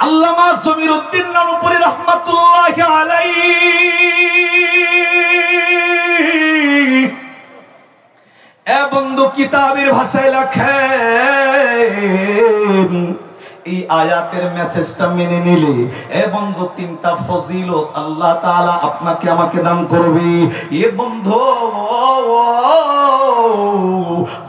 আল্লামা জমিরউদ্দিন নানুপুরী রাহমাতুল্লাহি আলাইহি এ বন্ধু কিতাবের ভাষায় লেখেন এই আয়াতের মেসেজটা মেনে নিলে এ বন্ধু তিনটা ফজিলত আল্লাহ তাআলা আপনাকে আমাকে দান করবে। এ বন্ধু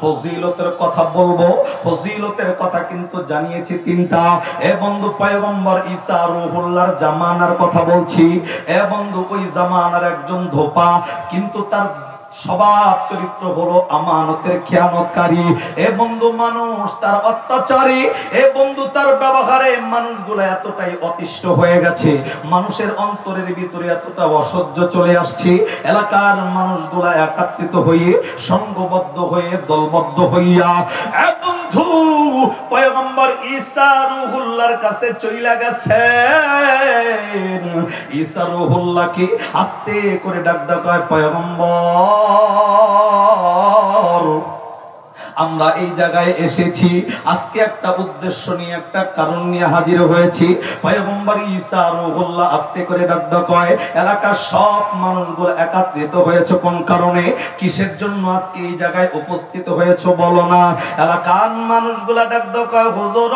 ফজিলতের কথা বলবো, ফজিলতের কথা কিন্তু জানিয়েছি তিনটা। এ বন্ধু পয়গম্বর ঈসা রূহুল্লাহর জামানার কথা বলছি। এ বন্ধু ওই জামানার একজন ধোপা, কিন্তু তার স্বভাব চরিত্র হলো আমানতের খেয়ানতকারী। এ বন্ধু মানুষ তার অত্যাচারী, এ বন্ধু তার ব্যবহারে মানুষগুলো এতটাই অতিষ্ঠ হয়ে গেছে, মানুষের অন্তরের ভিতরে এতটা অসহ্য চলে আসছে, এলাকার মানুষগুলা একত্রিত হয়ে সংঘবদ্ধ হয়ে দলবদ্ধ হইয়া এ বন্ধু পয়গম্বর ঈসা রূহুল্লাহর কাছে চইলা গেছেন। ঈসা রূহুল্লাহকে আস্তে করে ডাক কয়, পয়গম্বর আমরা এই জায়গায় এসেছি আজকে একটা উদ্দেশ্য নিয়ে, একটা কারণ নিয়ে হাজির হয়েছি। পয়গম্বর ঈসা রূহুল্লাহ আস্তে করে ডাক কয়, এলাকার সব মানুষগুলো একত্রিত হয়েছে কোন কারণে, কিসের জন্য আজকে এই জায়গায় উপস্থিত হয়েছে বলো না। এলাকার মানুষগুলা ডাক কয়, হুজুর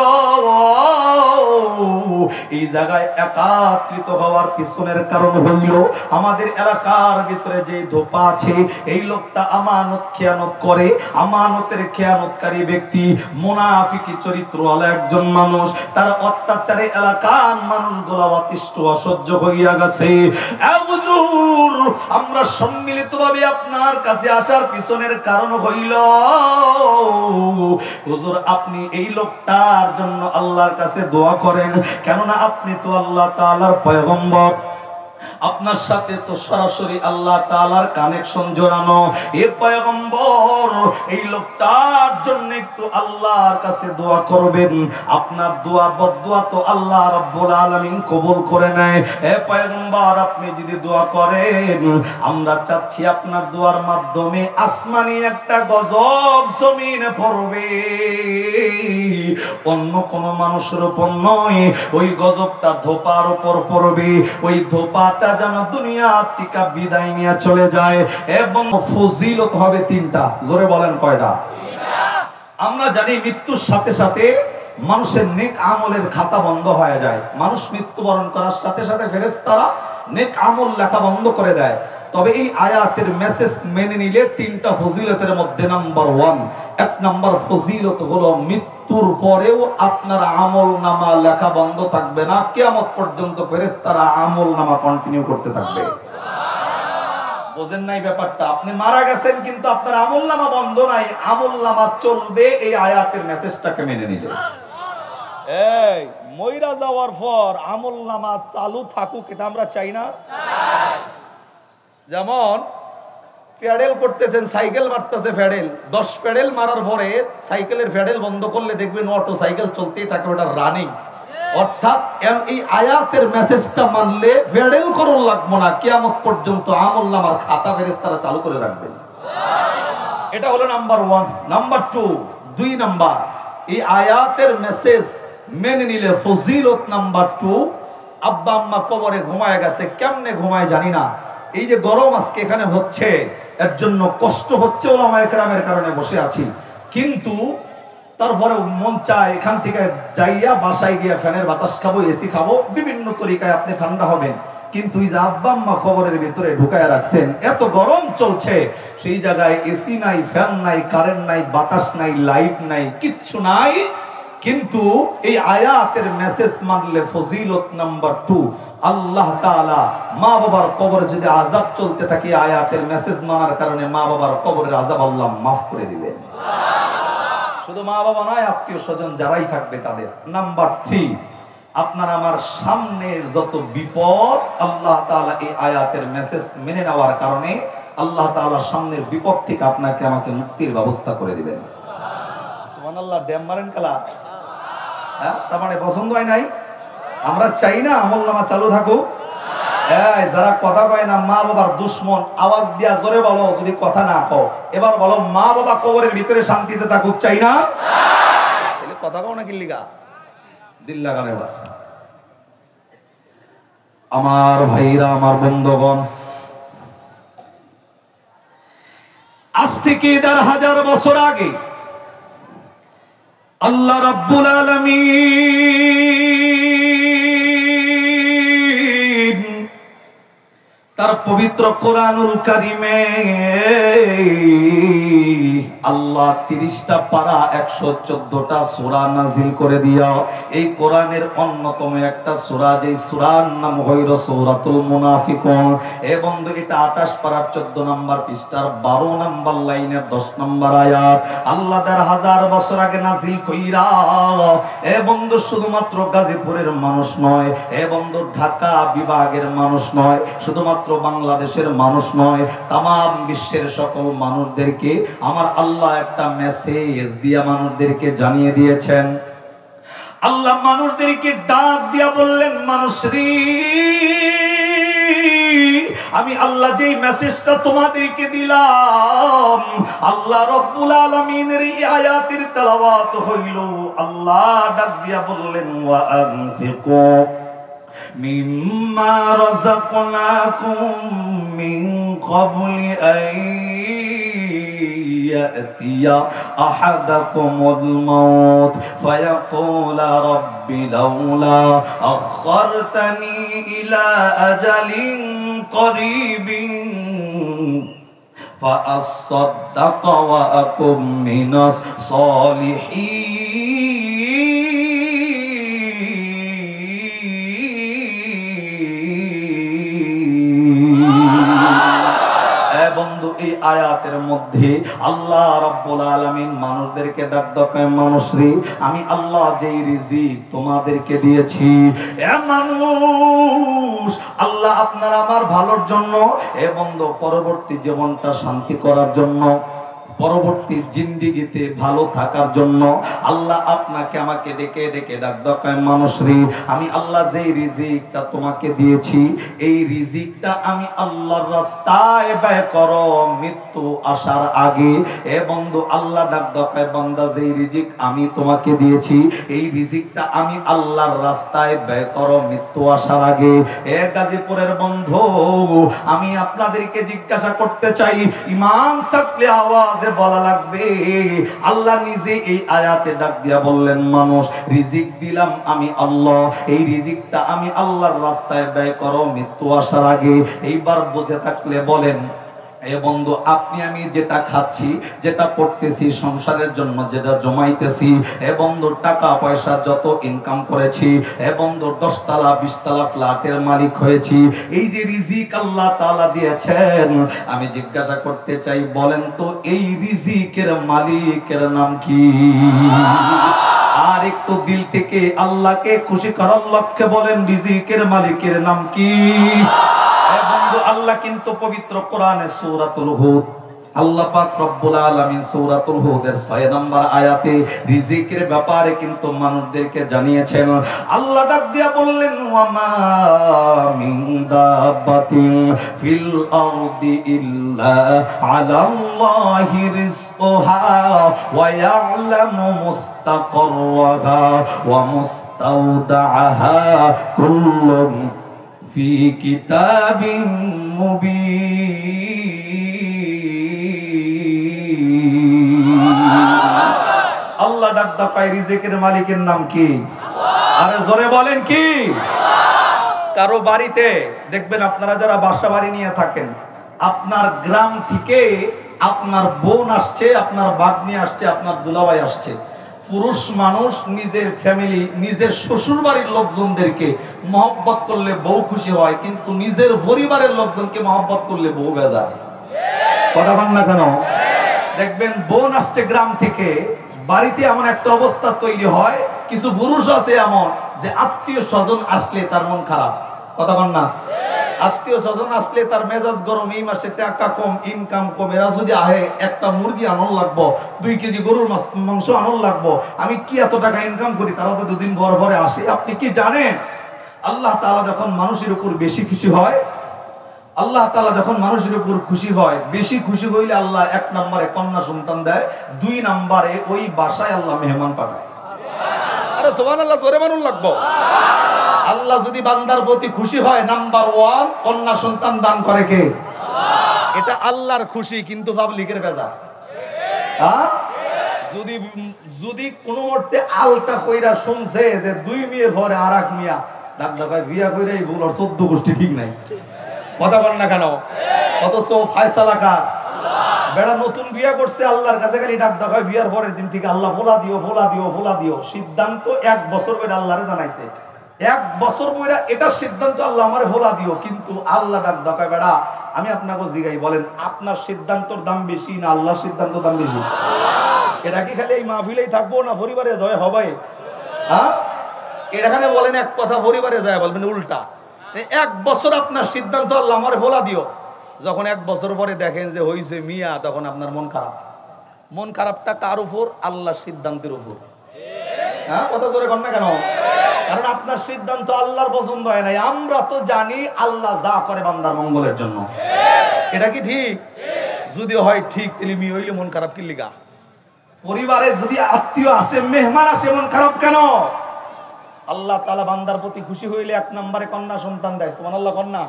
এই জায়গায় একত্রিত হওয়ার পিছনের কারণ হইল আমাদের এলাকার ভিতরে যে ধোপা আছে এই লোকটা আমানত খেয়ানত করে, আমানতের খেয়ানতকারী ব্যক্তি, মুনাফিকি চরিত্রওয়ালা একজন মানুষ, তার অত্যাচারে এলাকার মানুষগুলো অতিষ্ঠ অসহ্য হইয়া গেছে। হুজুর আমরা সম্মিলিতভাবে আপনার কাছে আসার পিছনের কারণ হইল হুজুর আপনি এই লোকটার জন্য আল্লাহর কাছে দোয়া করেন, কেননা আপনি তো আল্লাহ তাআলার পয়গম্বর, আপনার সাথে তো সরাসরি আল্লাহ তাআলার কানেকশন জড়ানো। এ পয়গম্বর এই লোকটার জন্য একটু আল্লাহর কাছে দোয়া করবেন, আপনার দোয়া বদদোয়া তো আল্লাহ রাব্বুল আলামিন কবুল করে নেয়। এ পয়গম্বর আপনি যদি দোয়া করেন আমরা চাচ্ছি আপনার দোয়ার মাধ্যমে আসমানি একটা গজব জমিনে পড়বে, অন্য কোন মানুষের উপর নয়, ওই গজবটা ধোপার উপর পড়বে, ওই ধোপাটা যেন দুনিয়া থেকে বিদায় নিয়ে চলে যায়। এবং ফজিলত হবে তিনটা, জোরে বলেন কয়টা? আমরা জানি মৃত্যুর সাথে সাথে মানুষের নেক আমলের খাতা বন্ধ হয়ে যায়, মানুষ মৃত্যুবরণ করার সাথে সাথে ফেরেশতারা নেক আমল লেখা বন্ধ করে দেয়। তবে এই আয়াতের মেসেজ মেনে নিলে তিনটা ফজিলতের মধ্যে নাম্বার 1, এক নাম্বার ফজিলত হলো মৃত্যুর পরেও আপনার আমল নামা লেখা বন্ধ থাকবে না, কিয়ামত পর্যন্ত ফেরেশতারা আমল নামা কন্টিনিউ করতে থাকবে। বোঝেন নাই ব্যাপারটা? আপনি মারা গেছেন কিন্তু আপনার আমল নামা বন্ধ নাই, আমল নামা চলবে এই আয়াতের মেসেজটাকে মেনে নিলে। এই মইরা যাওয়ার পর আমল নামা চালু থাকুক, এটা আমরা চাই না? যেমন প্যাডেল করতেছেন, সাইকেল মারতেছে, প্যাডেল 10 প্যাডেল মারার পরে সাইকেলের প্যাডেল বন্ধ করলে দেখবেন অটো সাইকেল চলতেই থাকে, ওটা রানিং। অর্থাৎ এই আয়াতের মেসেজটা মানলে প্যাডেল করন লাগবো না, কিয়ামত পর্যন্ত আমল নামার খাতা ফেরেশতারা চালু করে রাখবেন। এটা হলো নাম্বার 1। নাম্বার 2 নাম্বার এই আয়াতের মেসেজ মেনে নিলে ফজিলত নাম্বার 2, আব্বা আম্মা কবরে ঘুমায় গেছে, কেমনে ঘুমায় জানি না, এই যে গরম আজকে এখানে হচ্ছে এর জন্য কষ্ট হচ্ছে, ওলামায়ে কেরামের কারণে বসে আছি, কিন্তু তারপরে মন চায় এখান থেকে যাইয়া বাসায় গিয়া ফ্যানের বাতাস খাবো, এসি খাবো, বিভিন্ন তরিকায় আপনি ঠান্ডা হবেন। কিন্তু এই যে আব্বা আম্মা খবরের ভিতরে ঢুকায় রাখছেন, এত গরম চলছে, সেই জায়গায় এসি নাই, ফ্যান নাই, কারেন্ট নাই, বাতাস নাই, লাইট নাই, কিচ্ছু নাই, কিন্তু এই আয়াতের মেসেজ মানলে ফজিলত নাম্বার 2, আল্লাহ তাআলা মা বাবার কবরে যদি আযাব চলতে থাকে আয়াতের মেসেজ মানার কারণে মা বাবার কবরের আযাব আল্লাহ মাফ করে দিবেন। শুধু মা বাবা নয়, আত্মীয় স্বজন যারাই থাকবে তাদের। নাম্বার 3, আপনার আমার সামনের যত বিপদ আল্লাহ তাআলা এই আয়াতের মেসেজ মেনে নেওয়ার কারণে আল্লাহ তাআলা সামনের বিপদ থেকে আপনাকে আমাকে মুক্তির ব্যবস্থা করে দিবেন। সুবহানাল্লাহ। ড্যাম মারেন কালা, হ্যাঁ? তার মানে পছন্দ হয় নাই? আমরা চাই না আমল নামা চালু থাকুক। যারা কথা কয় না মা বাবার দুশ্মন, আওয়াজ দিয়া জোরে বলো যদি কথা না কও। এবার বলো মা বাবা কবরের ভিতরে শান্তিতে থাকুক, চাই না? তাহলে কথা কও না কি লিগা? দিল লাগানো। এবার আমার ভাইরা, আমার বন্ধুগণ, আজ থেকে ১,৫০০ বছর আগে আল্লাহ রাব্বুল আলামিন তার পবিত্র কোরআনুল কারিমে আল্লাহ ৩০টা পারা ১১৪টা সূরা নাজিল করে দিয়া এই কোরআনের অন্যতম একটা সূরা, যে সূরার নাম হইল সূরাতুল মুনাফিকুন। এ বন্ধু, এটা ২৮ পারার ১৪ নম্বর পৃষ্ঠার ১২ নম্বর লাইনের ১০ নম্বর আয়াত। আল্লাহ ১,৫০০ বছর আগে নাজিল কইরা, এ বন্ধু, শুধুমাত্র গাজীপুরের মানুষ নয়, এ বন্ধু, ঢাকা বিভাগের মানুষ নয়, শুধুমাত্র বাংলাদেশের মানুষ নয়, তামাম বিশ্বের সকল মানুষদেরকে আমার আল্লাহ একটা মেসেজ দিয়া মানুষদেরকে জানিয়ে দিয়েছেন। আল্লাহ মানুষদেরকে ডাক দিয়া বললেন, মানুষরে, আমি আল্লাহ যেই মেসেজটা তোমাদেরকে দিলাম, আল্লাহ রব্বুল আলামিনের এই আয়াতের তেলাওয়াত হইল। আল্লাহ ডাক দিয়া বললেন, ওয়া আনফিকু মিম্মা রাযাকনাকুম মিন ক্বাবলি আন ইয়াতিয়া আহাদাকুমুল মাউত ফায়াকুলা রাব্বি লাউলা আখখারতানি ইলা আজালিন করিবিন فأصدق وأكن من الصالحين। বন্ধু, এই আয়াতের মধ্যে আল্লাহ রাব্বুল আলামিন মানুষদেরকে ডাক দেয়, মানুষরে, আমি আল্লাহ যেই রিজিক তোমাদেরকে দিয়েছি, এ মানুষ, আল্লাহ আপনার আমার ভালোর জন্য, এ বন্ধু, পরবর্তী জীবনটা শান্তি করার জন্য, পরবর্তী জিন্দেগিতে ভালো থাকার জন্য আল্লাহ আপনাকে আমাকে ডেকে ডেকে ডাক দেয়, মানুষরে, আমি আল্লাহ যেই রিজিকটা তোমাকে দিয়েছি, এই রিজিকটা আমি আল্লাহর রাস্তায় ব্যয় করো মৃত্যু আসার আগে। এ বন্ধু, আল্লাহ ডাক দেয়, বান্দা, যেই রিজিক আমি তোমাকে দিয়েছি, এই রিজিকটা আমি আল্লাহর রাস্তায় ব্যয় করো মৃত্যু আসার আগে। এ গাজীপুরের বন্ধু, আমি আপনাদেরকে জিজ্ঞাসা করতে চাই, ঈমান থাকলে আওয়াজে বলা লাগবে। আল্লাহ নিজে এই আয়াতে ডাক দিয়া বললেন, মানুষ, রিজিক দিলাম আমি আল্লাহ, এই রিজিকটা আমি আল্লাহর রাস্তায় ব্যয় করো মৃত্যু আসার আগে। এইবার বুঝে থাকলে বলেন, এ বন্ধু, আপনি আমি যেটা খাচ্ছি, যেটা করতেছি, সংসারের জন্য যেটা জমাইতেছি, এ বন্ধু, টাকা পয়সা যত ইনকাম করেছি, এ বন্ধু, 10 তলা 20 তলা ফ্ল্যাটের মালিক হয়েছি, এই যে রিজিক আল্লাহ তাআলা দিয়েছেন, আমি জিজ্ঞাসা করতে চাই, বলেন তো, এই রিজিকের মালিকের নাম কি? আর একটু দিল থেকে আল্লাহকে খুশি করার লক্ষ্যে বলেন, রিজিকের মালিকের নাম কি? আল্লাহ কিন্তু পবিত্র কোরআনে সূরাতুল হুদ, আল্লাহ পাক রব্বুল আলামিন সূরাতুল হুদের 6 নম্বর আয়াতে রিজিকের ব্যাপারে কিন্তু মানুষদেরকে জানিয়েছেন। আল্লাহ ডাক দিয়া বললেন, ওয়ামা মিন দাব্বাতিন ফিল আরদি ইল্লা আলাল্লাহি রিজকুহা ওয়া ইয়ালামু মুস্তাকাররাহা ওয়া মুস্তাওদাআহা কুল্লুন ফি কিতাবিম মুবিন। আল্লাহ ডাক দেয়, রিজিকের মালিকের নাম কি? আরে জোরে বলেন কি? কারো বাড়িতে দেখবেন, আপনারা যারা বাসা বাড়ি নিয়ে থাকেন, আপনার গ্রাম থেকে আপনার বোন আসছে, আপনার ভাগ্নি আসছে, আপনার দুলাভাই আসছে, পুরুষ মানুষ নিজের ফ্যামিলি, নিজের শ্বশুর বাড়ির লোকজনদেরকে মহব্বত করলে বউ খুশি হয়, কিন্তু নিজের পরিবারের লোকজনকে মহব্বত করলে বউ বেজার। কথা বল না কেন? দেখবেন, বোন আসছে গ্রাম থেকে, বাড়িতে এমন একটা অবস্থা তৈরি হয়, কিছু পুরুষ আছে এমন যে আত্মীয় স্বজন আসলে তার মন খারাপ। কথা বল না? আত্মীয় স্বজন আসলে তার মেজাজ গরম, এই মাসে টাকা কম, ইনকাম কম, এরা যদি আহে, একটা মুরগি আনন লাগবো, 2 কেজি গরুর মাংস আনন লাগবো, আমি কি এত টাকা ইনকাম করি, তারা তো 2 দিন পর পরে আসে। আপনি কি জানেন, আল্লাহ তাআলা যখন মানুষের উপর বেশি খুশি হয়, আল্লাহ তাআলা যখন মানুষের উপর খুশি হয়, বেশি খুশি হইলে আল্লাহ 1 নম্বরে কন্যা সন্তান দেয়, 2 নম্বরে ওই বাসায় আল্লাহ মেহমান পাঠায়। আরে সুবহানাল্লাহ, জোরে মানুন লাগবো। আল্লাহ আল্লাহ যদি বান্দার প্রতি খুশি হয়, নাম্বার 1 কন্যা সন্তান দান করে কে? এটা আল্লাহর খুশি, কিন্তু পাবলিকের বেজার। হ্যাঁ, যদি যদি কোনো মুহূর্তে আলটা কইরা শুনছে যে 2 মেয়ে পরে আর এক মিয়া ডাক ডাকায় বিয়া কইরাই ভুল, আর 14 গোষ্ঠী ঠিক নাই, কথা বল না কেন? অথচ ফায়সালা কার? বেড়া নতুন বিয়া করছে, আল্লাহর কাছে খালি ডাক ডাকায় বিয়ার পরের দিন থেকে আল্লাহ ফোলা দিও, ফোলা দিও, ফোলা দিও। সিদ্ধান্ত 1 বছর পরে আল্লাহরে জানাইছে, 1 বছর পরে এটা সিদ্ধান্ত আল্লাহ আমারে ফোলা দিও। কিন্তু আল্লাহ ডাক ডাকায়, বেড়া আমি আপনাকে জিগাই, বলেন আপনার সিদ্ধান্তর দাম বেশি না আল্লাহর সিদ্ধান্তর দাম বেশি? এটা কি খালি এই মাহফিলেই থাকবো না পরিবারে জয় হবে? হ্যাঁ, এখানে বলেন এক কথা, পরিবারে যায় বলবেন উল্টা। 1 বছর আপনার সিদ্ধান্ত আল্লাহ আমারে ফোলা দিও, যখন 1 বছর পরে দেখেন যে হইছে মিয়া, তখন আপনার মন খারাপ। মন খারাপটা কার উপর? আল্লাহর সিদ্ধান্তের উপর। হ্যাঁ, কথা জোরে কর না কেন? কারণ আপনার সিদ্ধান্ত আল্লাহর পছন্দ হয় নাই। আমরা তো জানি আল্লাহ যা করে বান্দার মঙ্গলের জন্য, এটা কি ঠিক? যদি হয় ঠিক, তাহলে মি হইলে মন খারাপ কি লিগা? পরিবারে যদি আত্মীয় আসে, মেহমান আসে, মন খারাপ কেন? আল্লাহ তাআলা বান্দার প্রতি খুশি হইলে 1 নম্বরে কন্যা সন্তান দেয়। সুবহানাল্লাহ, কন্যা।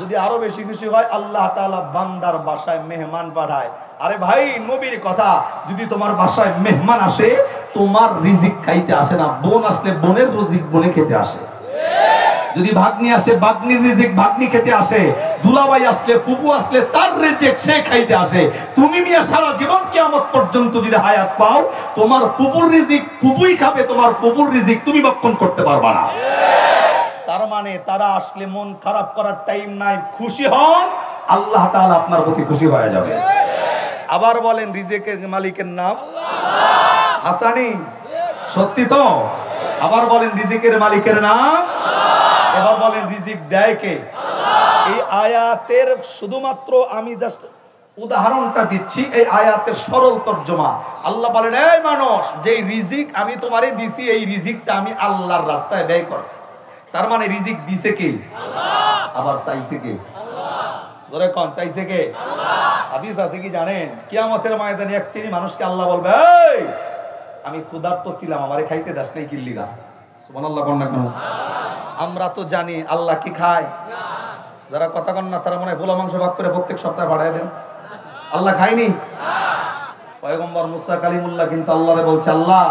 যদি আরো বেশি খুশি হয়, আল্লাহ তাআলা বান্দার বাসায় মেহমান পাঠায়। আরে ভাই, নবীর কথা, যদি তোমার বাসায় মেহমান আসে, তোমার রিজিক খাইতে আসে না, বোন আসলে বোনের রিজিক বোনে খেতে আসে। যদি ভাগ্নি আসে, ভাগ্নির রিজিক ভাগ্নি খেতে আসে। দুলাভাই আসলে, ফুপু আসলে, তার রিজিক সে খাইতে আসে। তুমি মিয়া সারা জীবন কিয়ামত পর্যন্ত যদি হায়াত পাও, তোমার ফুপুর রিজিক ফুপুই খাবে, তোমার ফুপুর রিজিক তুমি ভক্ষণ করতে পারবা না। তার মানে তারা আসলে মন খারাপ করার টাইম নাই, খুশি হন, আল্লাহ তাআলা আপনার প্রতি খুশি হয়ে যাবে। আবার বলেন, রিজিকের মালিকের নাম আল্লাহ। হাসানি, সত্যি তো? আবার বলেন, রিজিকের মালিকের নাম আল্লাহ। এবার বলেন, রিজিক দেয় কে? আল্লাহ। এই আয়াতের শুধুমাত্র আমি জাস্ট উদাহরণটা দিচ্ছি, এই আয়াতের সরল তর্জমা। আল্লাহ বলেন, এই মানুষ, যেই রিজিক আমি তোমারে দিছি, এই রিজিকটা আমি আল্লাহর রাস্তায় ব্যয় কর। তার মানে রিজিক দিছে কে? আল্লাহ। আবার চাইছে কে? আল্লাহ। জোরে কোন, চাইছে কে? আল্লাহ। হাদিস আছে কি জানেন? কিয়ামতের ময়দানে এক শ্রেণী মানুষকে আল্লাহ বলবে, এই আমি ক্ষুধার্ত ছিলাম, আমারে খাইতে দাস নাই কি লিগা? সুবহানাল্লাহ, কোন না কোন? আমরা তো জানি আল্লাহ কি খায় না। যারা কথা কন না, তারা মনে হয় পোলা মাংস ভাগ করে প্রত্যেক সপ্তাহে পাঠায় দেন। আল্লাহ খায়নি না। পয়গম্বর মুসা কালিমুল্লাহ কিন্তু আল্লাহরে বলছে, আল্লাহ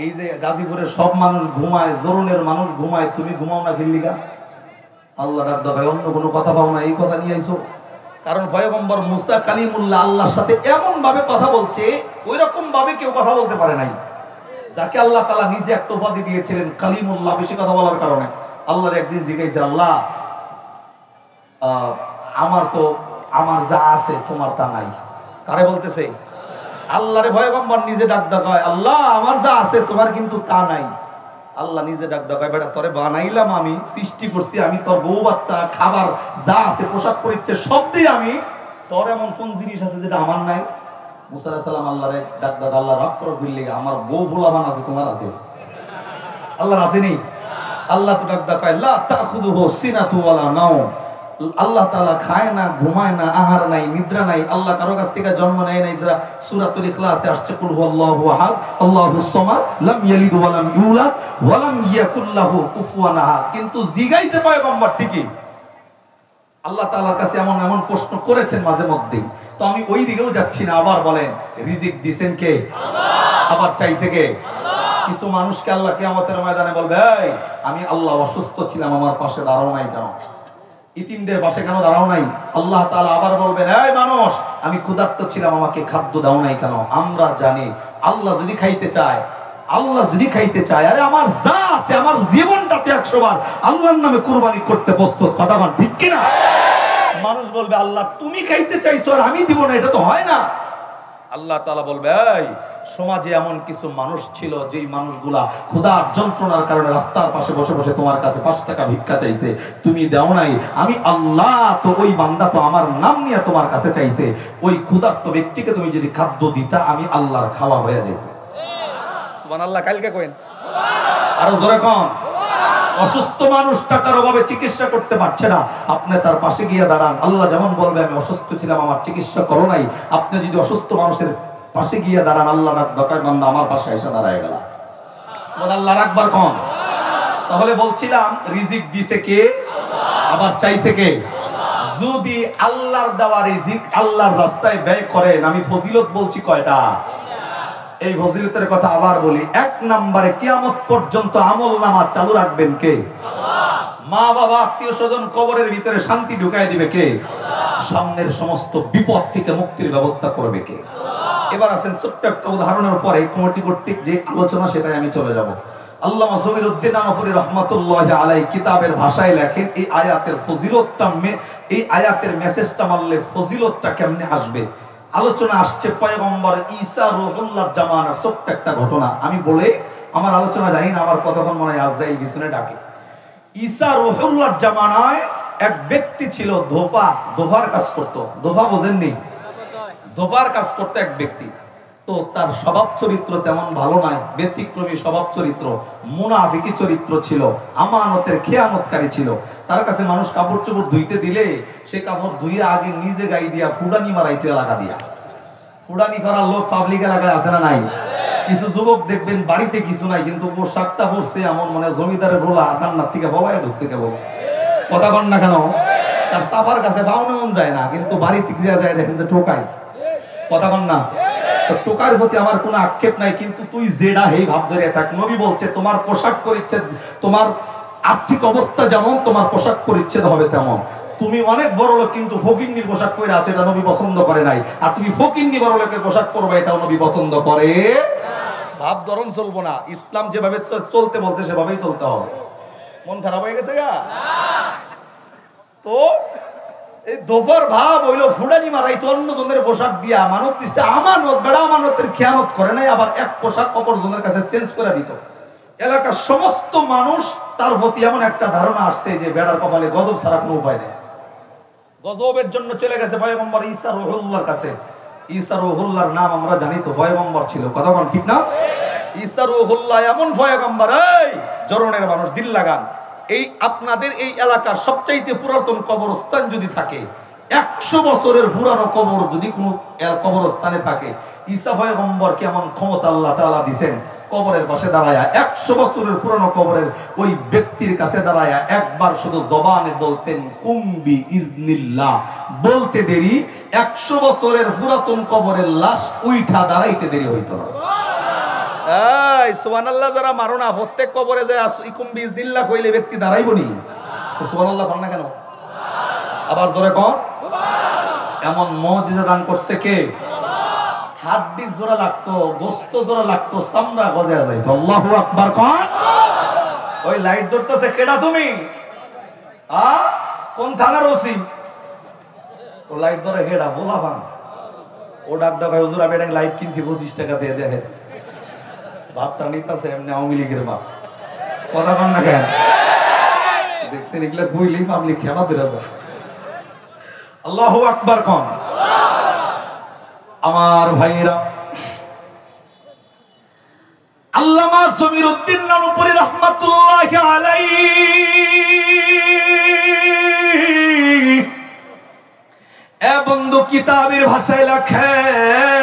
এই যে গাজীপুরের সব মানুষ ঘুমায়, জরুনের মানুষ ঘুমায়, তুমি ঘুমাও না কি লিগা? আল্লাহ ডাক দাও, অন্য কোনো কথা পাও না, এই কথা নিয়ে আইছো? কারণ পয়গম্বর মুসা কালিমুল্লাহ আল্লাহর সাথে এমন ভাবে কথা বলছে, ওই রকম ভাবে কেউ কথা বলতে পারে নাই। যাকে আল্লাহ তাআলা নিজে একটা উপাধি দিয়েছিলেন কালিমুল্লাহ, বেশি কথা বলার কারণে। আল্লাহর একদিন জিজ্ঞাসা, আল্লাহ আমার যা আছে তোমার তা নাই। কারে বলতেছে? আল্লাহরে পয়গম্বর নিজে ডাক দেখায়, আল্লাহ আমার যা আছে তোমার কিন্তু তা নাই। আল্লাহ নিজে ডাক দেখায়, বেটা তোরে বানাইলাম আমি, সৃষ্টি করছি আমি, তোর বউ বাচ্চা খাবার যা আছে পোশাক পরিচ্ছদ সব দিয়ে আমি, তোর এমন কোন জিনিস আছে যেটা আমার নাই? মুসা আলাইহিস সালাম আল্লাহরে ডাক দাও, আল্লাহ রাগ করো বিল্লি, আমার বউ ভোলাবান আছে, তোমার আছে? আল্লাহর আসেনি? আল্লাহ তো ডাক দেখায়, লা তাখুযুহু সিনাতু ওয়ালা নাওম। আল্লাহ তাআলা খায় না, ঘুমায় না, আহার নাই, নিদ্রা নাই। আল্লাহ কারো কাছ থেকে জন্ম নেয় নাই। যারা সূরাতুল ইখলাসে আসছে, কুল হুয়াল্লাহু আহাদ আল্লাহুস সামাদ লাম ইয়ালিদ ওয়া লাম ইউলাদ ওয়া লাম ইয়াকুল লাহু কুফুয়ান আহাদ। কিন্তু জিগাইছে পয়গম্বর ঠিকই, আল্লাহ তাআলার কাছে এমন এমন প্রশ্ন করেছেন মাঝে মধ্যেই। তো আমি ওই দিকেও যাচ্ছি না। আবার বলেন, রিজিক দিবেন কে? আল্লাহ। আবার চাইছে কে? আল্লাহ। কিছু মানুষকে আল্লাহ কিয়ামতের ময়দানে বলবে, এই আমি আল্লাহ অসুস্থ ছিলাম, আমার পাশে দাঁড়াও নাই কেন? ইতিমদের পাশে কেন দাঁড়াও নাই? আল্লাহ তাআলা আবার বলবেন, এই মানুষ আমি ক্ষুধার্ত ছিলাম, আমাকে খাদ্য দাও নাই কেন? আমরা জানি আল্লাহ যদি খাইতে চায়, আল্লাহ যদি খাইতে চায়, আরে আমার যা আছে, আমার জীবনটাতে 100 বার আল্লাহর নামে কুরবানি করতে প্রস্তুত। কথা বল ঠিক কিনা? মানুষ বলবে, আল্লাহ তুমি খাইতে চাইছো আর আমি দিব না, এটা তো হয় না। আল্লাহ তাআলা বলবে, এই সমাজে এমন কিছু মানুষ ছিল, যেই মানুষগুলা ক্ষুধার যন্ত্রণার কারণে রাস্তার পাশে বসে বসে তোমার কাছে 5 টাকা ভিক্ষা চাইছে, তুমি দাও নাই। আমি আল্লাহ তো ওই বান্দা তো আমার নাম নিয়ে তোমার কাছে চাইছে, ওই ক্ষুধার্ত ব্যক্তিকে তুমি যদি খাদ্য দিতা, আমি আল্লাহর খাওয়া হয়ে যেত। সুবহানাল্লাহ, কালকে কইন আরো জোরে কোন। অসুস্থ মানুষ টাকার অভাবে চিকিৎসা করতে পারছে না, আপনি তার পাশে গিয়ে দাঁড়ান। আল্লাহ যেমন বলবে, আমি অসুস্থ ছিলাম, আমার চিকিৎসা করো নাই। আপনি যদি অসুস্থ মানুষের পাশে গিয়ে দাঁড়ান, আল্লাহ ডাক দরকার বান্দা আমার পাশে এসে দাঁড়ায় গেল। সুবহানাল্লাহ, রাখবার কোন। তাহলে বলছিলাম রিজিক দিছে কে? আবার চাইছে কে? যদি আল্লাহর দেওয়া রিজিক আল্লাহর রাস্তায় ব্যয় করেন, আমি ফজিলত বলছি কয়টা? এই ফজিলতের কথা আবার বলি। এক নম্বরে কিয়ামত পর্যন্ত আমলনামা চালু রাখবেন কে? মা বাবা আত্মীয় স্বজন কবরের ভিতরে শান্তি ঢুকাই দিবে কে? সামনের সমস্ত বিপদ থেকে মুক্তির ব্যবস্থা করবে কে? এবার আসেন ছোট্ট একটা উদাহরণের পরে কমিটি কর্তৃক যে আলোচনা সেটাই আমি চলে যাব। আল্লামা জমিরউদ্দিন আনপুরী রাহমাতুল্লাহি আলাইহি কিতাবের ভাষায় লেখেন এই আয়াতের ফজিলতটা এই আয়াতের মেসেজটা মানলে ফজিলতটা কেমনে আসবে। আলোচনা আসছে পয়গম্বর ঈসা রুহুল্লাহর জামানার ছোট্ট একটা ঘটনা আমি বলে আমার আলোচনা জানি না, আমার কতক্ষণ মনে হয় আজরাইল পিছনে ডাকে। ঈসা রুহুল্লাহর জামানায় এক ব্যক্তি ছিল ধোফার কাজ করত। ধোফা বোঝেননি? ধোফার কাজ করতে এক ব্যক্তি, তো তার স্বভাব চরিত্র তেমন ভালো নয়, ব্যতিক্রমী স্বভাব চরিত্র, মুনাফিকি চরিত্র ছিল, আমানতের খেয়ানতকারী ছিল। তার কাছে মানুষ কাপড় চোপড় ধুইতে দিলে সে কাপড় ধুইয়ে আগে নিজে গাই দিয়া ফুডানি মারাইতে এলাকা দিয়া। ফুডানি করার লোক পাবলিক এলাকায় আছে না নাই? কিছু যুবক দেখবেন বাড়িতে কিছু নাই কিন্তু পোশাকটা পরছে এমন মানে জমিদারের রোলা জান্নাত থেকে বলায় ঢুকছে কেবল। কথা কন না কেন? তার সাফার কাছে পাওনা যায় না কিন্তু বাড়িতে দেওয়া যায় দেখেন যে টোকাই। কথা কন না? টোকার প্রতি আমার কোনো আক্ষেপ নাই, কিন্তু তুই জেডা হেই ভাব ধরে থাক। নবী বলছে তোমার পোশাক পরিচ্ছদ, তোমার আর্থিক অবস্থা যেমন তোমার পোশাক পরিচ্ছদ হবে তেমন। তুমি অনেক বড় লোক কিন্তু ফকিন্নির পোশাক পরে আছে, এটা নবী পছন্দ করে নাই। আর তুমি ফকিন্নি বড় লোকের পোশাক পরবে, এটাও নবী পছন্দ করে। ভাব ধরন চলবো না, ইসলাম যেভাবে চলতে বলছে সেভাবেই চলতে হবে। মন খারাপ হয়ে গেছে গা? তো এই দোফার ভাব হইলো ফুডানি মারাই তো অন্য জনের পোশাক দিয়া মানত দিতে। আমানত বেড়া আমানতের খেয়ানত করে নাই, আবার এক পোশাক অপর জনের কাছে চেঞ্জ করে দিত। এলাকার সমস্ত মানুষ তার প্রতি এমন একটা ধারণা আসছে যে বেড়ার কপালে গজব ছাড়া কোনো উপায় নেই। গজবের জন্য চলে গেছে পয়গম্বর ঈসা রুহুল্লাহর কাছে। ঈসা রুহুল্লাহর নাম আমরা জানি তো পয়গম্বর ছিল, কথা বল ঠিক না? ঈসা রুহুল্লাহ এমন পয়গম্বর, এই জরনের মানুষ দিল লাগান, এই আপনাদের এই এলাকার সবচাইতে পুরাতন কবরস্থান যদি থাকে, 100 বছরের পুরানো কবর যদি কোনো কবরস্থানে থাকে, ঈসা পয়গম্বরকে এমন ক্ষমতা আল্লাহ তাআলা দিবেন, কবরের পাশে দাঁড়ায়া 100 বছরের পুরানো কবরের ওই ব্যক্তির কাছে দাঁড়ায়া একবার শুধু জবানে বলতেন কুম্বি ইজনিল্লাহ, বলতে দেরি 100 বছরের পুরাতন কবরের লাশ উইঠা দাঁড়াইতে দেরি হইতো না। এই সুবহানাল্লাহ যারা মারো না, প্রত্যেক কবরে যায় কুম্বি ইজনিল্লাহ কইলে ব্যক্তি দাঁড়াইবো নি? সুবহানাল্লাহ বল না কেন? আবার জোরে কোন সুবহানাল্লাহ। এমন মুজিজা দান করছে কে? হাড্ডি জোড়া লাগতো, গোস্ত জোড়া লাগতো, চামড়া গজা যাইতো। আল্লাহু আকবার কোন। ওই লাইট ধরতেছে কেডা তুমি? কোন থানার ওসি? ও লাইট ধরে কেডা? বলাবান। ও ডাক দাও হুজুর আমি একটা লাইট কিনছি 25 টাকা দিয়ে দেখেন। বাপটা নিতাছে এমনি আওয়ামী লীগের বাপ। কথা কন না কেন? দেখছেন এগুলা কইলি পাবলিক খেলা বেরা যায়। আল্লাহু আকবার কোন। আমার ভাইরা, আল্লামা জমিরউদ্দিন নানুপুরী রাহমাতুল্লাহি আলাইহি এ বন্ধু কিতাবের ভাষায় লেখেন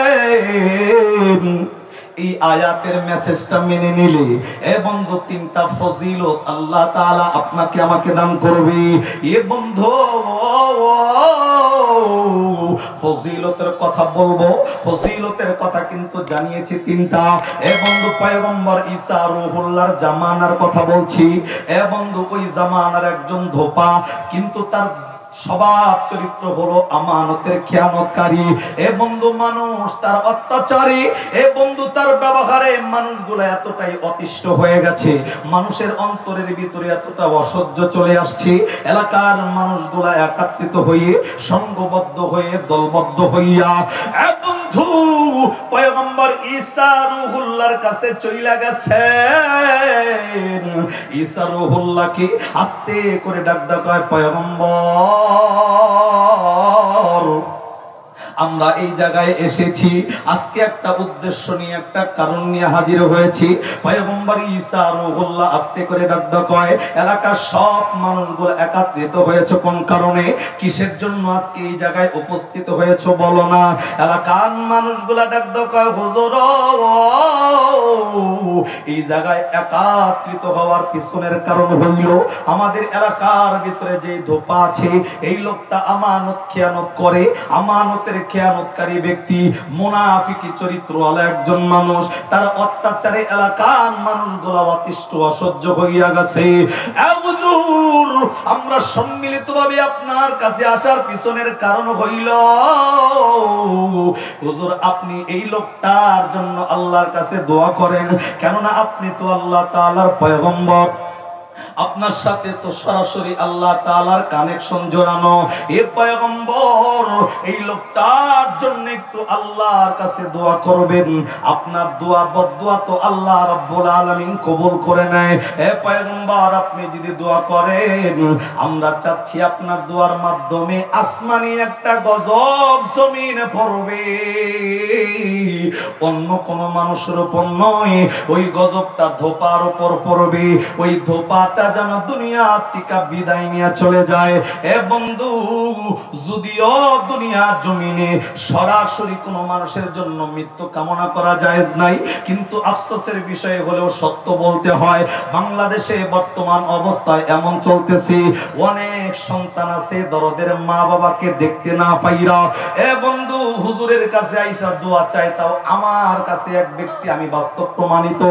এই আয়াতের মেসেজটা মেনে নিলে এ বন্ধু 3টা ফজিলত আল্লাহ তাআলা আপনাকে আমাকে দান করবে। এ বন্ধু ফজিলতের কথা বলবো, ফজিলতের কথা কিন্তু জানিয়েছি 3টা। এ বন্ধু পয়গম্বর ঈসা রুহুল্লাহর জামানার কথা বলছি। এ বন্ধু ওই জামানার একজন ধোপা, কিন্তু তার স্বভাব চরিত্র হলো আমানতের খেয়ানতকারী। এ বন্ধু মানুষ তার অত্যাচারী, এ বন্ধু তার ব্যবহারে মানুষগুলো এতটাই অতিষ্ঠ হয়ে গেছে, মানুষের অন্তরের ভিতরে এতটা অসহ্য চলে আসছে, এলাকার মানুষগুলা একত্রিত হয়ে সংঘবদ্ধ হয়ে দলবদ্ধ হইয়া এ বন্ধু পয়গম্বর ঈসা রুহুল্লাহর কাছে চইলা গেছে। ঈসা রুহুল্লাহকে আস্তে করে ডাক ডাক হয় পয়গম্বর আমরা এই জায়গায় এসেছি আজকে একটা উদ্দেশ্য নিয়ে, একটা কারণ নিয়ে হাজির হয়েছি। পয়গম্বর ঈসা রূহুল্লাহ আস্তে করে ডাক কয়, এলাকার সব মানুষগুলো একত্রিত হয়েছে কোন কারণে, কিসের জন্য আজকে এই জায়গায় উপস্থিত হয়েছে বলো না। এলাকার মানুষগুলা ডাক কয়, হুজুর এই জায়গায় একত্রিত হওয়ার পিছনের কারণ হইল আমাদের এলাকার ভিতরে যে ধোপা আছে, এই লোকটা আমানত খেয়ানত করে, আমানতের খেয়ানতকারী ব্যক্তি, মুনাফিকি চরিত্রওয়ালা একজন মানুষ। তার অত্যাচারে এলাকার মানুষগুলা অতিষ্ঠ অসহ্য হইয়া গেছে। হুজুর আমরা সম্মিলিতভাবে আপনার কাছে আসার পিছনের কারণ হইল, হুজুর আপনি এই লোকটার জন্য আল্লাহর কাছে দোয়া করেন, কেননা আপনি তো আল্লাহ তাআলার পয়গম্বর, আপনার সাথে তো সরাসরি আল্লাহ তাআলার কানেকশন জড়ানো। এ পয়গম্বর এই লোকটার জন্য একটু আল্লাহর কাছে দোয়া করবেন, আপনার দোয়া বদদোয়া তো আল্লাহ রাব্বুল আলামিন কবুল করে নেয়। এ পয়গম্বর আপনি যদি দোয়া করেন, আমরা চাচ্ছি আপনার দোয়ার মাধ্যমে আসমানি একটা গজব জমিনে পড়বে, অন্য কোন মানুষের উপর নয়, ওই গজবটা ধোপার উপর পড়বে। ওই ধোপাটা যেন দুনিয়া থেকে বিদায় নিয়ে চলে যায়। এ বন্ধু, যদিও দুনিয়ার জমিনে সরাসরি কোনো মানুষের জন্য মৃত্যু কামনা করা জায়েজ নাই, কিন্তু আফসোসের বিষয় হলেও সত্য বলতে হয়, বাংলাদেশে বর্তমান অবস্থায় এমন চলতেছে, অনেক সন্তান আছে দরদের মা বাবাকে দেখতে না পাইরা এ বন্ধু হুজুরের কাছে আইসা দোয়া চায়। তাও আমার কাছে এক ব্যক্তি, আমি বাস্তব প্রমাণিত,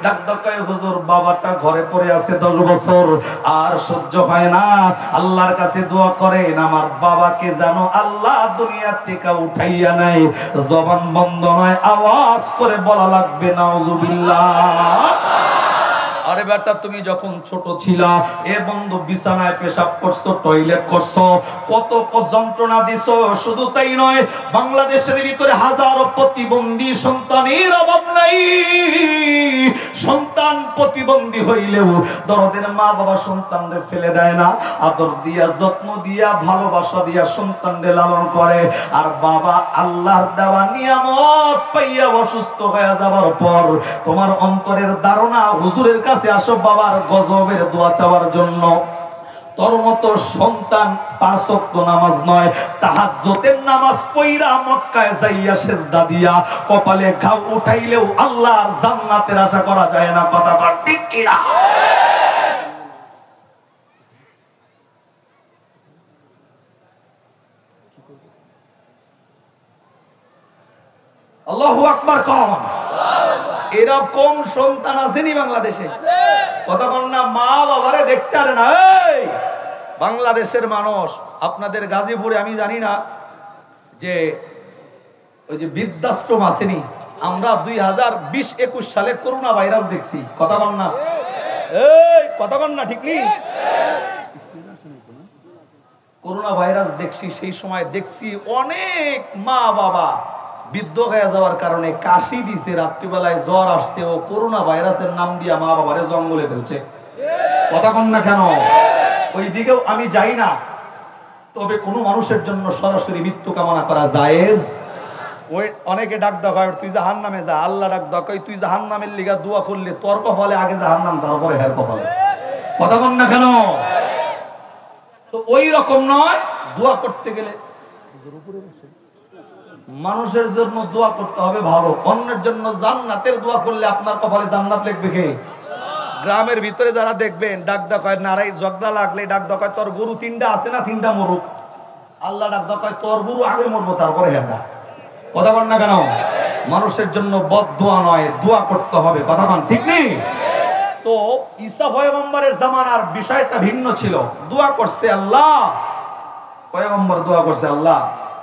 ডাক কয় হুজুর বাবাটা ঘরে পড়ে আছে 10 বছর, আর সহ্য হয় না, আল্লাহর কাছে দোয়া করেন আমার বাবাকে যেন আল্লাহ দুনিয়া থেকে উঠাইয়া নেয়। জবান বন্ধ নয়, আওয়াজ করে বলা লাগবে নাউজুবিল্লাহ। আরে বেটা তুমি যখন ছোট ছিলা, এ বন্ধু বিছানায় পেশাব করছো, টয়লেট করছো, কত যন্ত্রণা দিছো। শুধু তাই নয়, বাংলাদেশের ভিতরে হাজারো প্রতিবন্ধী সন্তানের অভাব নাই। সন্তান প্রতিবন্ধী হইলেও দরদের মা বাবা সন্তানদের ফেলে দেয় না, আদর দিয়া যত্ন দিয়া ভালোবাসা দিয়া সন্তানদের লালন করে। আর বাবা আল্লাহর দেওয়া নিয়ামত পাইয়া অসুস্থ হয়ে যাবার পর তোমার অন্তরের ধারণা হুজুরের কাছে আসো বাবার গজবের দোয়া চাওয়ার জন্য। তোর মতো সন্তান 5 ওয়াক্ত নামাজ নয়, তাহাজ্জুদের নামাজ পড়া মক্কায় যাইয়া সিজদা দিয়া কপালে ঘাও উঠাইলেও আল্লাহর জান্নাতের আশা করা যায় না। কথা বল ঠিক কি না? আল্লাহু আকবার কোন? এরকম সন্তান আসেনি বাংলাদেশে? কতক্ষণ না মা বাবারে দেখতে পারে না। এই বাংলাদেশের মানুষ, আপনাদের গাজীপুরে আমি জানি না যে ওই যে বৃদ্ধাশ্রম আসেনি, আমরা 2020-21 সালে করোনা ভাইরাস দেখছি। কতক্ষণ না? এই কতক্ষণ না? ঠিক নেই? করোনা ভাইরাস দেখছি, সেই সময় দেখছি অনেক মা বাবা বৃদ্ধ হয়ে যাওয়ার কারণে কাশি দিছে, রাত্রিবেলায় জ্বর আসছে, ও করোনা ভাইরাসের নাম দিয়া মা বাবারে জঙ্গলে ফেলছে। কতক্ষণ না কেন? ওই দিকেও আমি যাই না, তবে কোনো মানুষের জন্য সরাসরি মৃত্যু কামনা করা জায়েজ। ওই অনেকে ডাক দেওয়া, তুই জাহান্নামে যা, আল্লাহ ডাক দেওয়া, তুই জাহান্নামের লিগা দোয়া করলে তোর কপালে আগে জাহান্নাম, তারপরে হের কপালে। কতক্ষণ না কেন? তো ওই রকম নয়, দোয়া করতে গেলে মানুষের জন্য দোয়া করতে হবে ভালো, অন্যের জন্য জান্নাতের দোয়া করলে আপনার কপালে জান্নাত লিখবে কে? গ্রামের ভিতরে যারা দেখবেন ডাক দেওয়া হয়, নারাই ঝগড়া লাগলে ডাক দেওয়া হয়, তোর গরু 3টা আছে না 3টা মরুক। আল্লাহ ডাক দেওয়া হয়, তোর গরু আগে মরবো তারপরে হেঁটা। কথা বল না কেন? মানুষের জন্য বদদোয়া নয়, দোয়া করতে হবে। কথা বল ঠিক নেই? তো ঈসা পয়গম্বরের জামানার বিষয়টা ভিন্ন ছিল। দোয়া করছে আল্লাহ, পয়গম্বর দোয়া করছে আল্লাহ,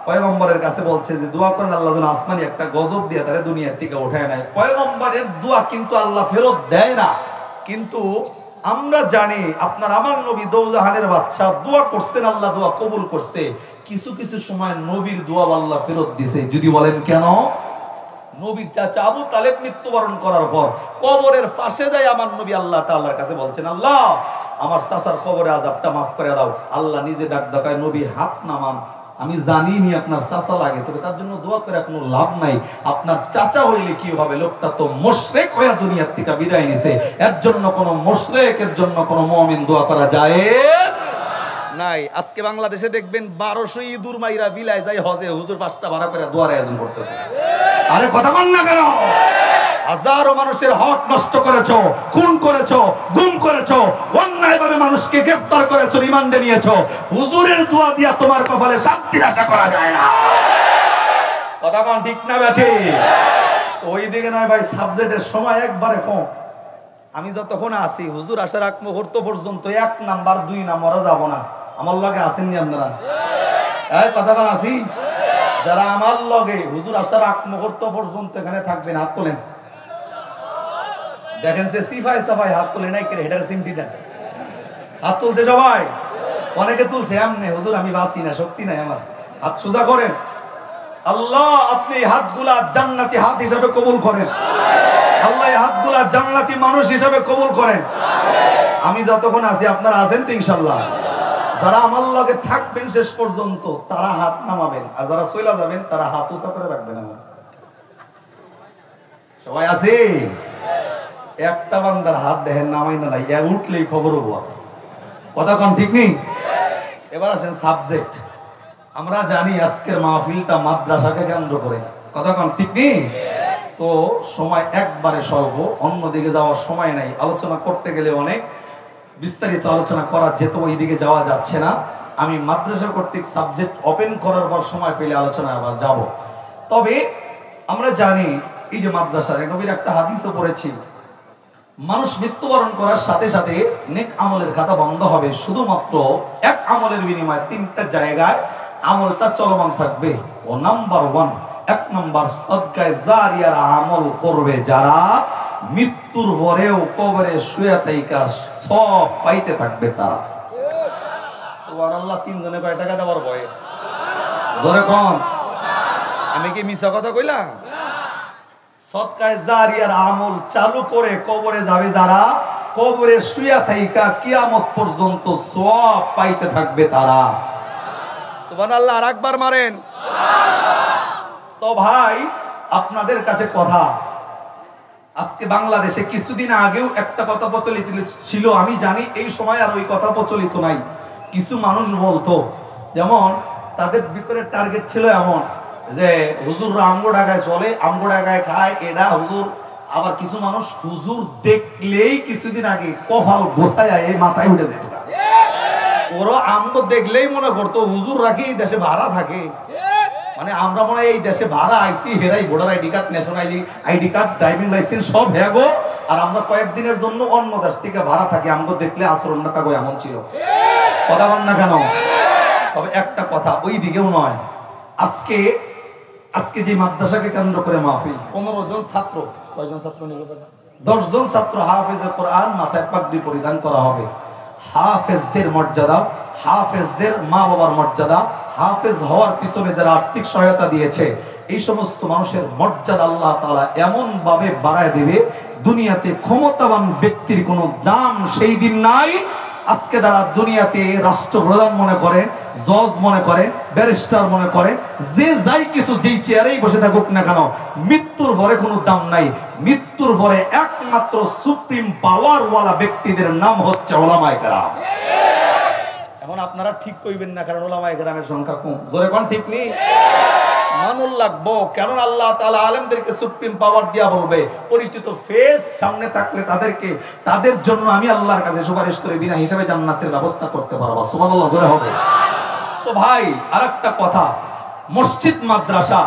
পয়গম্বরের কাছে বলছে যে দোয়া করেন আল্লাহ যেন আসমানি একটা গজব দিয়ে তারা দুনিয়ার থেকে উঠায় নেয়। পয়গম্বরের দোয়া কিন্তু আল্লাহ ফেরত দেয় না। কিন্তু আমরা জানি আপনার আমার নবী দৌজাহানের বাদশা দোয়া করছেন, আল্লাহ দোয়া কবুল করছে। কিছু কিছু সময় নবীর দোয়া আল্লাহ ফেরত দিয়েছে। যদি বলেন কেন? নবীর চাচা আবু তালেব মৃত্যুবরণ করার পর কবরের পাশে যায় আমার নবী আল্লাহ তাআলার কাছে বলছেন, আল্লাহ আমার চাচার কবরে আযাবটা মাফ করে দাও। আল্লাহ নিজে ডাক দেখায়, নবী হাত নামান, আমি জানি নি আপনার চাচা লাগে, তবে তার জন্য দোয়া করে কোনো লাভ নাই। আপনার চাচা হইলে কি হবে, লোকটা তো মুশরিক হয়ে দুনিয়ার থেকে বিদায় নিছে। এর জন্য কোনো মুশরিকের জন্য কোনো মুমিন দোয়া করা জায়েজ নাই। আজকে বাংলাদেশে দেখবেন 1200 ইঁদুর মাইরা বিলায় যায় হজে, হুজুর 5টা ভাড়া করে দোয়ার আয়োজন করতেছে। আরে কথা বল না কেন? হাজারো মানুষের হক নষ্ট করেছো, খুন করেছো, গুম করেছো, অন্যায়ভাবে মানুষকে গ্রেফতার করেছো, রিমান্ডে নিয়েছো। হুজুরের দোয়া দিয়া তোমার কপালে শান্তির আশা করা যায় না। কথা বল ঠিক না ব্যাঠি? ওই দিকে নয় ভাই, সাবজেক্টের সময় একবারে কম। আমি যতক্ষণ আসি হুজুর আসার আগ মুহূর্ত পর্যন্ত 1 নাম্বার 2 নাম্বারে যাব না। আমার লগে আসেননি আপনারা? এই কথা বল আসি? যারা আমার লগে হুজুর আসার আগ মুহূর্ত পর্যন্ত এখানে থাকবেন, হাত তোলেন। দেখেন যে সিফাই সাফাই হাত তোলে নাই, করে হেডার সিমটি দেন। হাত তুলছে সবাই, অনেকে তুলছে এমনি, হুজুর আমি বাঁচি না, শক্তি নাই আমার। হাত সোজা করেন। আল্লাহ আপনি হাতগুলা জান্নাতি হাত হিসাবে কবুল করেন। আল্লাহ এই হাতগুলা জান্নাতি মানুষ হিসাবে কবুল করেন। আমি যতক্ষণ আছি আপনারা আছেন তো ইনশাআল্লাহ? যারা আমার লগে থাকবেন শেষ পর্যন্ত তারা হাত নামাবেন, আর যারা চলে যাবেন তারা হাত উঁচা করে রাখবেন। আমার সবাই আছে? একটা বান্দার হাত দেখেন নামাই না, উঠলেই খবর হবো। কথা কোন ঠিক নেই? এবার আসেন সাবজেক্ট। আমরা জানি আজকের মাহফিলটা মাদ্রাসাকে কেন্দ্র করে। কথা কোন ঠিক নেই? তো সময় একবারে স্বল্প, অন্যদিকে যাওয়ার সময় নাই। আলোচনা করতে গেলে অনেক বিস্তারিত আলোচনা করা যেত, ওই দিকে যাওয়া যাচ্ছে না। আমি মাদ্রাসা কর্তৃক সাবজেক্ট ওপেন করার পর সময় পেলে আলোচনা আবার যাব। তবে আমরা জানি এই যে মাদ্রাসার নবীর একটা হাদিসও পড়েছি, মানুষ মৃত্যুবরণ করার সাথে সাথে নেক আমলের খাতা বন্ধ হবে, শুধুমাত্র এক আমলের বিনিময়ে 3টা জায়গায় আমলটা চলমান থাকবে। ও নাম্বার 1, 1 নাম্বার সদকায়ে জারিয়ার আমল করবে যারা, মৃত্যুর পরেও কবরে শুয়ে থাইকা সব পাইতে থাকবে তারা। সুবহানাল্লাহ। 3 জনে কয় টাকা দেওয়ার ভয়ে? জোরে কোন? আমি কি মিছা কথা কইলাম? সদকায়ে জারিয়ার আমল চালু করে কবরে যাবে যারা, কবরে শুয়ে থাইকা কিয়ামত পর্যন্ত সওয়াব পাইতে থাকবে তারা। সুবহানাল্লাহ। আর একবার মারেন সুবহানাল্লাহ। তো ভাই আপনাদের কাছে কথা, আজকে বাংলাদেশে কিছুদিন আগেও একটা কথা প্রচলিত ছিল, আমি জানি এই সময় আর ওই কথা প্রচলিত নাই। কিছু মানুষ বলতো, যেমন তাদের ভিতরে টার্গেট ছিল এমন যে হুজুররা আমগো ঢাকায় চলে, আমগো ঢাকায় খায় এটা হুজুর। আবার কিছু মানুষ হুজুর দেখলেই কিছুদিন আগে কপাল গোছায় এই মাথায় উঠে যেত। ওরা আমগো দেখলেই মনে করতো হুজুর রাখি দেশে ভাড়া থাকে, মানে আমরা মনে হয় এই দেশে ভাড়া আইসি, হেরাই voter ID card, national ID card, driving licence সব হেগো, আর আমরা কয়েকদিনের জন্য অন্য দেশ থেকে ভাড়া থাকি। আমগো দেখলে আচরণটা তাগো এমন ছিল। কথা বল না কেন? তবে একটা কথা, ওই দিকেও নয়। আজকে যে মাদ্রাসাকে কেন্দ্র করে মাহফিল, 15 জন ছাত্র, কয়জন ছাত্র নিল? 10 জন ছাত্র হাফেজে কোরআন, মাথায় পাগড়ি পরিধান করা হবে। হাফেজদের মর্যাদা, হাফেজদের মা বাবার মর্যাদা, হাফেজ হওয়ার পিছনে যারা আর্থিক সহায়তা দিয়েছে, এই সমস্ত মানুষের মর্যাদা আল্লাহ তাআলা এমন ভাবে বাড়ায় দিবে, দুনিয়াতে ক্ষমতাবান ব্যক্তির কোনো দাম সেই দিন নাই। আজকে যারা দুনিয়াতে রাষ্ট্রপ্রধান মনে করেন, জজ মনে করেন, ব্যারিস্টার মনে করেন, যে যাই কিছু যেই চেয়ারেই বসে থাকুক না কেন, মৃত্যুর পরে কোনো দাম নাই। মৃত্যুর পরে একমাত্র সুপ্রিম পাওয়ার ওয়ালা ব্যক্তিদের নাম হচ্ছে উলামায়ে কেরাম। এখন আপনারা ঠিক কইবেন না, কারণ উলামায়ে কেরামের সংখ্যা কম। জোরে কোন ঠিক নেই? মানুল লাগবো, কারণ আল্লাহ তাআলা আলেমদেরকে সুপ্রিম পাওয়ার দিয়া বলবে, পরিচিত ফেস সামনে থাকলে তাদেরকে, তাদের জন্য আমি আল্লাহর কাছে সুপারিশ করে বিনা হিসাবে জান্নাতের ব্যবস্থা করতে পারবো। সুবহানাল্লাহ, জোরে হবে। তো ভাই আরেকটা কথা, মসজিদ মাদ্রাসা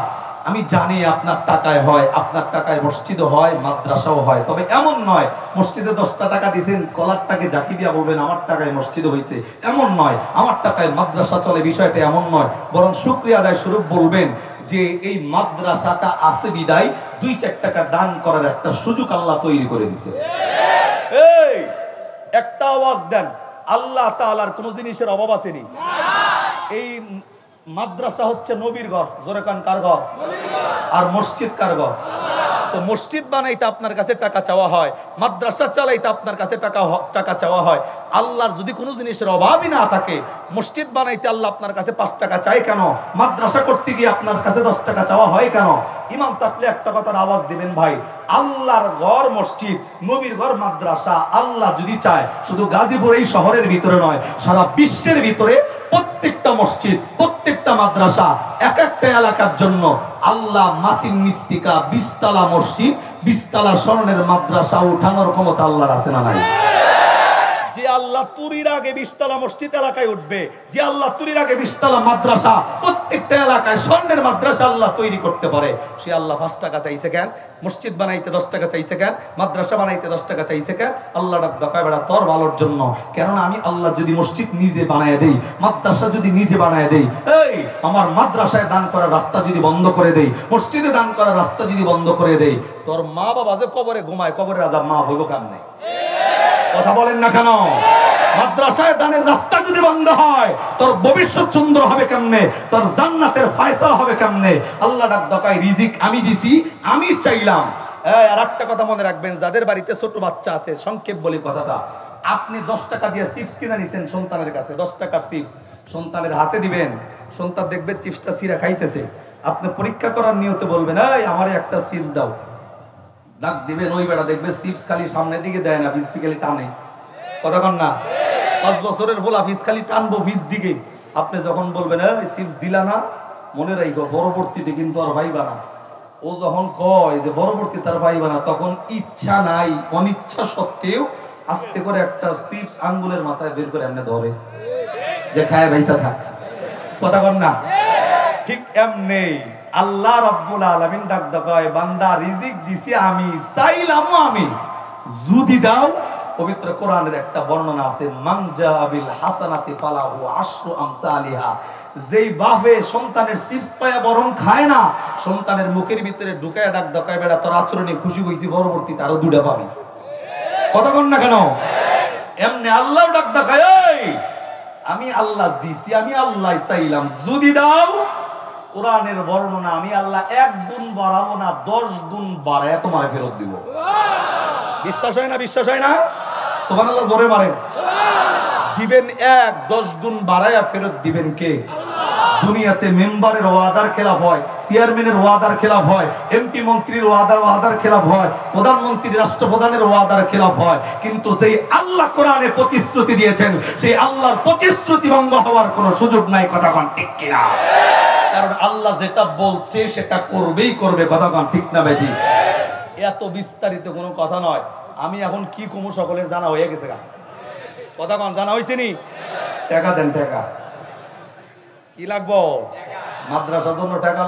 আমি জানি আপনার টাকায় হয়, আপনার টাকায় মসজিদও হয়, মাদ্রাসাও হয়। তবে এমন নয় মসজিদে 10টা টাকা দিয়েছেন, কলারটাকে জাকি দিয়া বলবেন আমার টাকায় মসজিদ হয়েছে, এমন নয়। আমার টাকায় মাদ্রাসা চলে, বিষয়টা এমন নয়। বরং শুকরিয়া আদায় স্বরূপ বলবেন যে এই মাদ্রাসাটা আছে বিদায় 2-4 টাকা দান করার একটা সুযোগ আল্লাহ তৈরি করে দিয়েছে। এই একটা আওয়াজ দেন, আল্লাহ তাআলার কোন জিনিসের অভাব আসেনি। এই মাদ্রাসা হচ্ছে নবীর ঘর। জোরে কান কার ঘর? আর মসজিদ কার ঘর? তো মসজিদ বানাইতে আপনার কাছে টাকা চাওয়া হয়, মাদ্রাসা চালাইতে আপনার কাছে টাকা চাওয়া হয়। আল্লাহর যদি কোনো জিনিসের অভাবই না থাকে, মসজিদ বানাইতে আল্লাহ আপনার কাছে 5 টাকা চায় কেন? মাদ্রাসা করতে গিয়ে আপনার কাছে 10 টাকা চাওয়া হয় কেন? ইমাম থাকলে একটা কথার আওয়াজ দিবেন ভাই, আল্লাহর ঘর মসজিদ, নবীর ঘর মাদ্রাসা আল্লাহ যদি চায়, শুধু গাজীপুর এই শহরের ভিতরে নয়, সারা বিশ্বের ভিতরে প্রত্যেকটা মসজিদ, প্রত্যেকটা মাদ্রাসা, এক একটা এলাকার জন্য আল্লাহ মাটির নিচ থেকে 20 তলা মসজিদ, 20 তলা স্বর্ণের মাদ্রাসা উঠানোর ক্ষমতা আল্লাহর আছে না নাই? যে আল্লাহ তুরির আগে 20 তলা মসজিদ এলাকায় উঠবে, যে আল্লাহ তুরির আগে 20 তলা মাদ্রাসা প্রত্যেকটা এলাকায় স্বর্ণের মাদ্রাসা আল্লাহ তৈরি করতে পারে, সে আল্লাহ 5 টাকা চাইছে কেন? মসজিদ বানাইতে 10 টাকা চাইছে কেন? মাদ্রাসা বানাইতে 10 টাকা চাইছে কেন? আল্লাহ ডাক দেখায় বেড়া তোর ভালোর জন্য। কেননা আমি আল্লাহ যদি মসজিদ নিজে বানায় দেই, মাদ্রাসা যদি নিজে বানায় দেই, এই আমার মাদ্রাসায় দান করার রাস্তা যদি বন্ধ করে দেই, মসজিদে দান করার রাস্তা যদি বন্ধ করে দেই, তোর মা বাবা যে কবরে ঘুমায়, কবরের আযাব মা হইব কেমনে? কথা বলেন না কেন? মাদ্রাসায় দানের রাস্তা যদি বন্ধ হয়, তোর ভবিষ্যৎ সুন্দর হবে কেমনে? তোর জান্নাতের ফয়সালা হবে কেমনে? আল্লাহ ডাক দেখায় রিজিক আমি দিছি, আমি চাইলাম। আর একটা কথা মনে রাখবেন, যাদের বাড়িতে ছোট বাচ্চা আছে, সংক্ষেপ বলি কথাটা, আপনি 10 টাকা দিয়ে চিপস কিনে নিছেন সন্তানের কাছে, 10 টাকার চিপস সন্তানের হাতে দিবেন, সন্তান দেখবে চিপসটা ছিঁড়া খাইতেছে, আপনি পরীক্ষা করার নিয়তে বলবেন, এই আমারে একটা চিপস দাও, ডাক দিবেন, ওই বেড়া দেখবে চিপস খালি সামনের দিকে দেয় না, ফিস খালি টানে। কথা কন না? 5 বছরের ভোলা ফিস খালি টানবো ফিস দিকে। আপনি যখন বলবেন এই চিপস দিলা না, মনে রাখো পরবর্তীতে কিন্তু আর ভাইবা না। ও যখন কয় যে পরবর্তী তার ভাইবা না, তখন ইচ্ছা নাই, অনিচ্ছা সত্ত্বেও আস্তে করে একটা চিপস আঙ্গুলের মাথায় বের করে এমনি ধরে যে খায় ভাইসা থাক। কথা কন না? ঠিক এমনি আল্লাহ রাব্বুল আলামিন ডাক দেখায়, বান্দা রিজিক দিছি আমি, চাইলামও আমি, যদি দাও। পবিত্র কোরআনের একটা বর্ণনা আছে, মানজা বিল হাসানাতি ফালাহু আশরু আমসালিহা, যেই বাপে সন্তানের চিপস পায়া বরং খায় না, সন্তানের মুখের ভিতরে ঢুকায় ডাক দেখায়, বেড়া তোর আচরণে খুশি হইছি, পরবর্তীতে আরো 2টা পাবি। কথা কন না কেন? এমনি আল্লাহ ডাক দেখায়, এই আমি আল্লাহ দিছি, আমি আল্লাহ চাইলাম, যদি দাও। কোরআনের বর্ণনা, আমি আল্লাহ 1 গুণ বাড়াবো না, 10 গুণ বাড়ায় তোমারে ফেরত দিব। বিশ্বাস হয় না? বিশ্বাস হয় না? সুবহানাল্লাহ জোরে মারেন। দিবেন 1, 10 গুণ বাড়ায়া ফেরত দিবেন কে? দুনিয়াতে মেম্বারের ওয়াদার খেলাফ হয়, চেয়ারম্যানের ওয়াদার খেলাফ হয়, এমপি মন্ত্রীর ওয়াদার খেলাফ হয়, প্রধানমন্ত্রী রাষ্ট্রপ্রধানের ওয়াদার খেলাফ হয়, কিন্তু সেই আল্লাহ কোরআনে প্রতিশ্রুতি দিয়েছেন, সেই আল্লাহর প্রতিশ্রুতি ভঙ্গ হওয়ার কোনো সুযোগ নাই। কথা কন ঠিক কিনা? কারণ আল্লাহ যেটা বলছে সেটা করবেই করবে। কথা কন ঠিক না বেটি? এত বিস্তারিত কোনো কথা নয়। আমি এখন কি কমু সকলের জানা হয়ে গেছে। কথা কন জানা হয়েছে নি? টাকা দেন, টাকা কি লাগবো? মাদ্রাসার জন্য টাকা